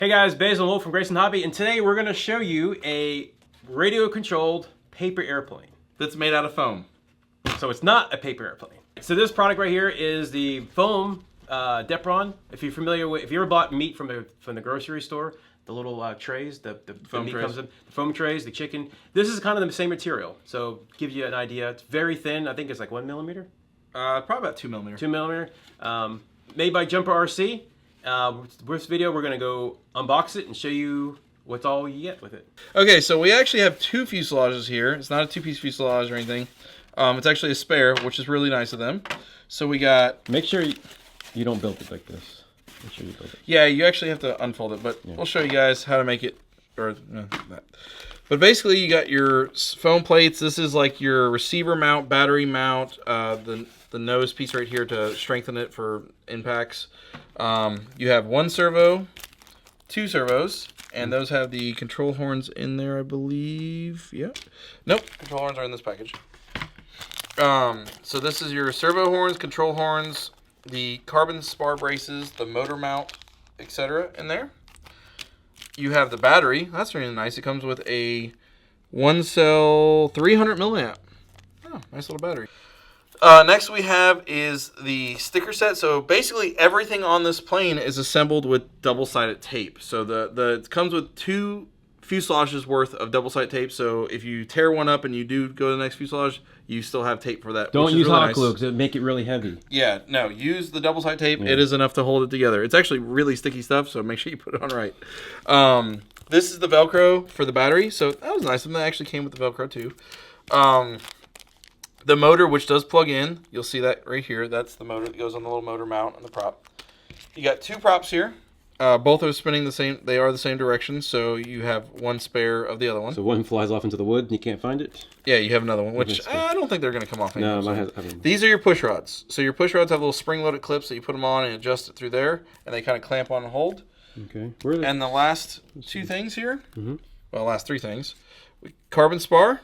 Hey guys, Basil and Wolf from Grayson Hobby, and today we're going to show you a radio-controlled paper airplane. That's made out of foam. So it's not a paper airplane. So this product right here is the foam Depron. If you're familiar with, if you ever bought meat from the grocery store, the little trays, the foam meat trays. comes in, the foam trays, the chicken. This is kind of the same material. So give you an idea. It's very thin. I think it's like 1 millimeter. Probably about 2 millimeter. 2 millimeter. Made by Jumper RC. With this video, we're going to go unbox it and show you what's all you get with it. Okay, so we actually have two fuselages here. It's not a two-piece fuselage or anything. It's actually a spare, which is really nice of them. So we got... Make sure you don't build it like this. Make sure you build it. Yeah, you actually have to unfold it, but we'll show you guys how to make it, or that. But basically, you got your foam plates. This is like your receiver mount, battery mount, the nose piece right here to strengthen it for impacts. You have one servo, two servos, and those have the control horns in there, I believe. Yep. Nope, control horns are in this package. So this is your servo horns, control horns, the carbon spar braces, the motor mount, etc. in there. You have the battery. That's really nice. It comes with a one cell 300 milliamp. Oh, nice little battery. Next we have is the sticker set. So basically everything on this plane is assembled with double-sided tape. So it comes with two fuselages worth of double-sided tape. So if you tear one up and you do go to the next fuselage, you still have tape for that. Don't use really hot glue because it'll make it really heavy. Yeah, no, use the double-sided tape. Yeah. It is enough to hold it together. It's actually really sticky stuff, so make sure you put it on right. This is the Velcro for the battery. So that was nice. And that actually came with the Velcro too. The motor, which does plug in, you'll see that right here. That's the motor that goes on the little motor mount and the prop. You got two props here. Both are spinning the same. They are the same direction, so you have one spare of the other one. So one flies off into the wood and you can't find it? Yeah, you have another one, which I don't think they're going to come off. No, These are your push rods. So your push rods have little spring-loaded clips that you put them on and adjust it through there, and they kind of clamp on and hold. Okay. And the last two things here, well, last three things, carbon spar.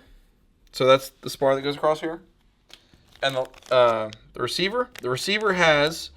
So that's the spar that goes across here. And the receiver. The receiver has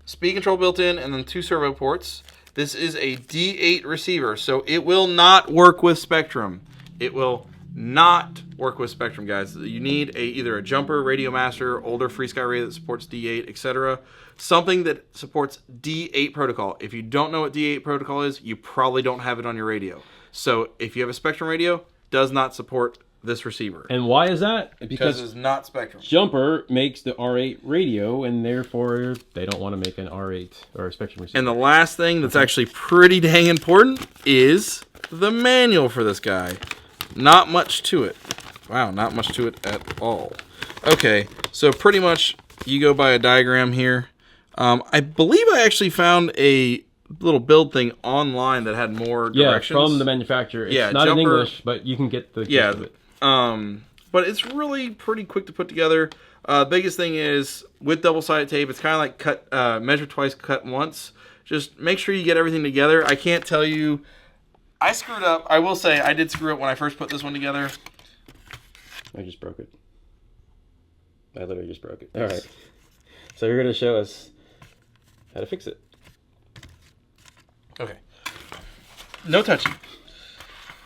speed control built in and then two servo ports. This is a D8 receiver, so it will not work with spektrum. It will not work with spektrum, guys. You need either a Jumper, RadioMaster, older FreeSky radio that supports D8, etc. Something that supports D8 protocol. If you don't know what D8 protocol is, you probably don't have it on your radio. So if you have a spektrum radio, it does not support this receiver. And why is that? Because it's not spektrum. Jumper makes the R8 radio, and therefore they don't want to make an R8 or a spektrum receiver. And the last thing that's actually pretty dang important is the manual for this guy. Not much to it. Wow, not much to it at all. Okay, so pretty much you go by a diagram here. I believe I actually found a little build thing online that had more directions. Yeah, from the manufacturer. It's not in English, but you can get the gist of it. But it's really pretty quick to put together. Biggest thing is with double-sided tape, it's kind of like measure twice, cut once. Just make sure you get everything together. I can't tell you. I screwed up. I will say I did screw up when I first put this one together. I just broke it. I literally just broke it. All right. So you're going to show us how to fix it. Okay. No touching.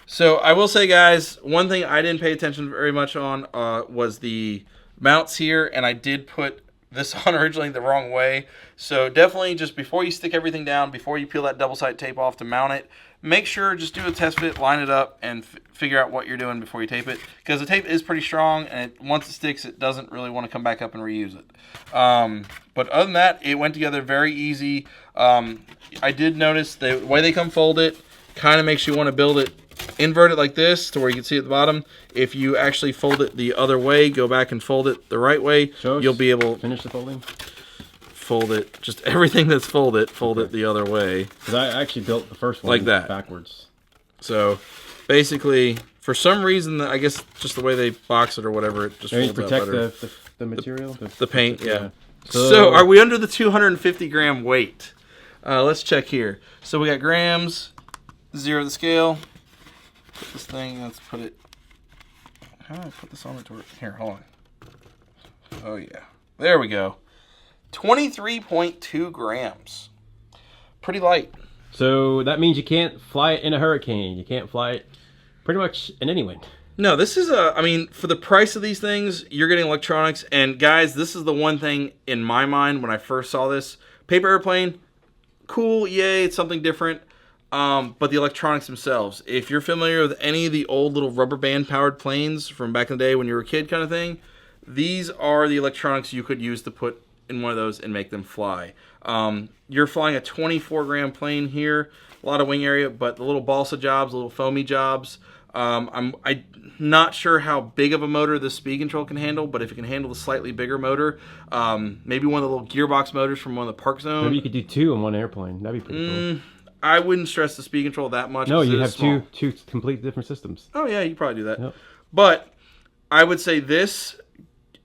So I will say, guys, one thing I didn't pay attention very much on was the mounts here, and I did put this on originally the wrong way. So definitely just before you stick everything down, before you peel that double-sided tape off to mount it, make sure just do a test fit, line it up, and figure out what you're doing before you tape it. Because the tape is pretty strong, and once it sticks, it doesn't really want to come back up and reuse it. But other than that, it went together very easy. I did notice the way they come folded kind of makes you want to build it, invert it like this to where you can see at the bottom. If you actually fold it the other way, go back and fold it the right way, you'll be able to finish the folding. Fold it, just everything that's folded, fold it the other way. Because I actually built the first one like that backwards. So basically, for some reason, I guess just the way they box it or whatever, it just folds protect out better. the material, the paint, yeah. So are we under the 250 gram weight? Let's check here. So we got grams, 0 the scale. Put this thing, let's put it. How do I put this on it? Here, hold on. Oh yeah, there we go. 23.2 grams. Pretty light. So that means you can't fly it in a hurricane. You can't fly it pretty much in any wind. No, this is I mean, for the price of these things, you're getting electronics. And guys, this is the one thing in my mind when I first saw this. Paper airplane, cool, yay, it's something different. But the electronics themselves, if you're familiar with any of the old little rubber band powered planes from back in the day when you were a kid kind of thing, these are the electronics you could use to put in one of those and make them fly. You're flying a 24-gram plane here, a lot of wing area, but the little balsa jobs, little foamy jobs, I'm not sure how big of a motor this speed control can handle, but if it can handle the slightly bigger motor, maybe one of the little gearbox motors from one of the Park Zone. Maybe you could do 2 in one airplane. That'd be pretty cool. I wouldn't stress the speed control that much. No, you have two complete different systems. Oh yeah, you could probably do that. Yep. But I would say this,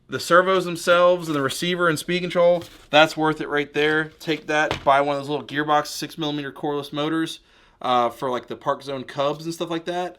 the servos themselves and the receiver and speed control, that's worth it right there. Take that, buy one of those little gearbox 6mm cordless motors for like the Park Zone Cubs and stuff like that.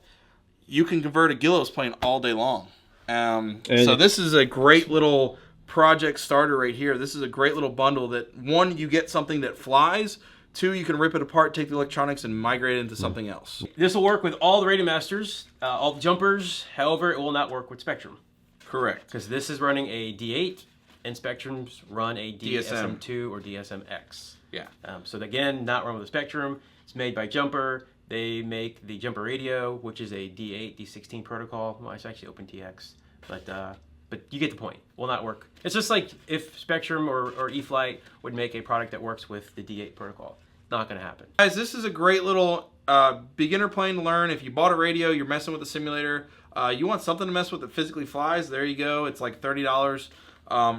You can convert a Gillows plane all day long. So this is a great little project starter right here. This is a great little bundle that, one, you get something that flies. 2, you can rip it apart, take the electronics, and migrate it into something else. This will work with all the RadioMasters, all the jumpers. However, it will not work with Spektrum. Correct. Because this is running a D8, and Spektrums run a DSM2 or DSMX. Yeah. So again, not run with a Spektrum. It's made by Jumper. They make the Jumper Radio, which is a D8, D16 protocol. Well, it's actually OpenTX, but you get the point. Will not work. It's just like if Spektrum or E-Flight would make a product that works with the D8 protocol. Not going to happen. Guys, this is a great little beginner plane to learn. If you bought a radio, you're messing with the simulator, you want something to mess with that physically flies, there you go. It's like $30.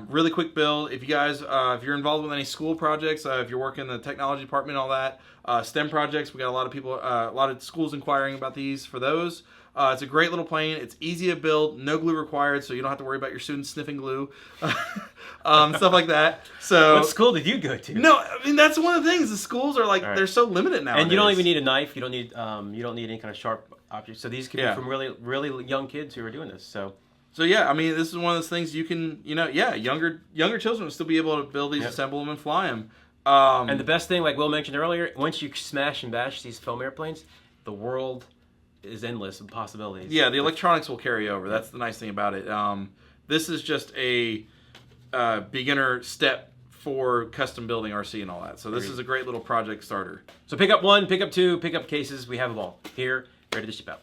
Really quick build. If you guys, if you're involved with any school projects, if you're working in the technology department, all that, STEM projects, we got a lot of people, a lot of schools inquiring about these for those. It's a great little plane. It's easy to build, no glue required, so you don't have to worry about your students sniffing glue, stuff like that. So, what school did you go to? No, I mean that's one of the things. The schools are like they're so limited now. And you don't even need a knife. You don't need any kind of sharp object. So these could be from really young kids who are doing this. So yeah, I mean this is one of those things you can younger children will still be able to build these, assemble them, and fly them. And the best thing, like Will mentioned earlier, once you smash and bash these foam airplanes, the world is endless of possibilities. Yeah, the electronics will carry over. That's the nice thing about it. This is just a beginner step for custom building RC and all that. So this is a great little project starter. So pick up 1, pick up 2, pick up cases. We have them all here, ready to ship out.